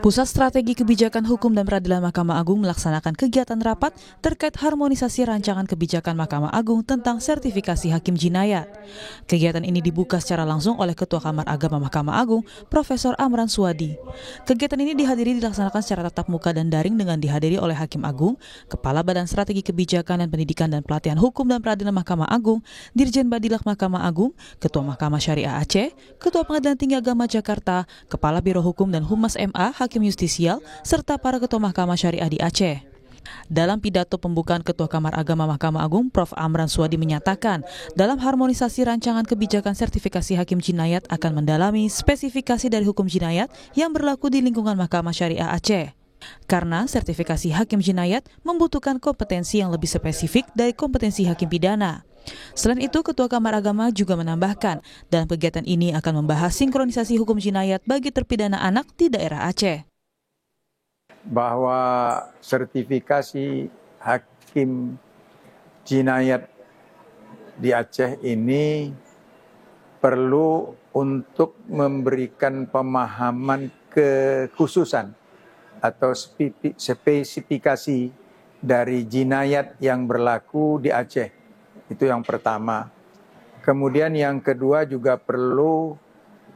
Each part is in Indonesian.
Pusat Strategi Kebijakan Hukum dan Peradilan Mahkamah Agung melaksanakan kegiatan rapat terkait harmonisasi rancangan kebijakan Mahkamah Agung tentang sertifikasi hakim jinayat. Kegiatan ini dibuka secara langsung oleh Ketua Kamar Agama Mahkamah Agung, Profesor Amran Suwadi. Kegiatan ini dilaksanakan secara tatap muka dan daring dengan dihadiri oleh Hakim Agung, Kepala Badan Strategi Kebijakan dan Pendidikan dan Pelatihan Hukum dan Peradilan Mahkamah Agung, Dirjen Badilak Mahkamah Agung, Ketua Mahkamah Syariah Aceh, Ketua Pengadilan Tinggi Agama Jakarta, Kepala Biro Hukum dan Humas MA, Hakim Justisial, serta para Ketua Mahkamah Syariah di Aceh. Dalam pidato pembukaan Ketua Kamar Agama Mahkamah Agung, Prof. Amran Suwadi menyatakan, dalam harmonisasi rancangan kebijakan sertifikasi hakim jinayat akan mendalami spesifikasi dari hukum jinayat yang berlaku di lingkungan Mahkamah Syariah Aceh. Karena sertifikasi hakim jinayat membutuhkan kompetensi yang lebih spesifik dari kompetensi hakim pidana. Selain itu, Ketua Kamar Agama juga menambahkan, dalam kegiatan ini akan membahas sinkronisasi hukum jinayat bagi terpidana anak di daerah Aceh. Bahwa sertifikasi hakim jinayat di Aceh ini perlu untuk memberikan pemahaman kekhususan atau spesifikasi dari jinayat yang berlaku di Aceh. Itu yang pertama. Kemudian yang kedua juga perlu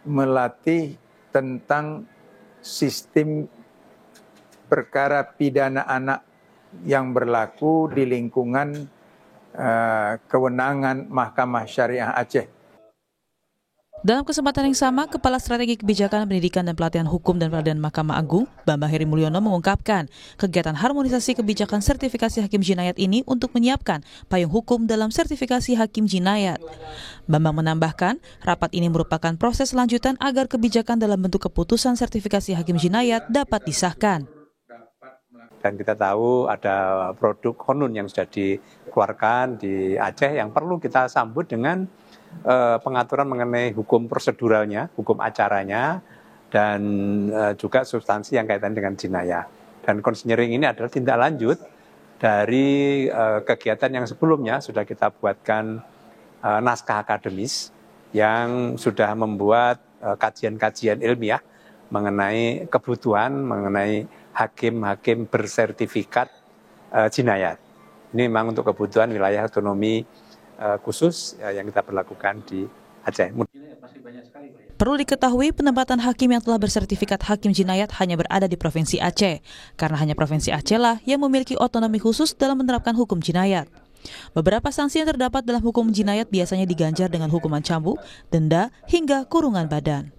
melatih tentang sistem perkara pidana anak yang berlaku di lingkungan kewenangan Mahkamah Syariah Aceh. Dalam kesempatan yang sama, Kepala Strategi Kebijakan Pendidikan dan Pelatihan Hukum dan Peradilan Mahkamah Agung, Bambang Heri Mulyono mengungkapkan, kegiatan harmonisasi kebijakan sertifikasi hakim jinayat ini untuk menyiapkan payung hukum dalam sertifikasi hakim jinayat. Bambang menambahkan, rapat ini merupakan proses lanjutan agar kebijakan dalam bentuk keputusan sertifikasi hakim jinayat dapat disahkan. Dan kita tahu ada produk Konun yang sudah dikeluarkan di Aceh yang perlu kita sambut dengan pengaturan mengenai hukum proseduralnya, hukum acaranya, dan juga substansi yang kaitan dengan jinayah. Dan konseling ini adalah tindak lanjut dari kegiatan yang sebelumnya sudah kita buatkan naskah akademis yang sudah membuat kajian-kajian ilmiah mengenai kebutuhan, mengenai hakim-hakim bersertifikat jinayat. Ini memang untuk kebutuhan wilayah otonomi khusus yang kita berlakukan di Aceh. Perlu diketahui, penempatan hakim yang telah bersertifikat hakim jinayat hanya berada di Provinsi Aceh, karena hanya Provinsi Aceh lah yang memiliki otonomi khusus dalam menerapkan hukum jinayat. Beberapa sanksi yang terdapat dalam hukum jinayat biasanya diganjar dengan hukuman cambuk, denda, hingga kurungan badan.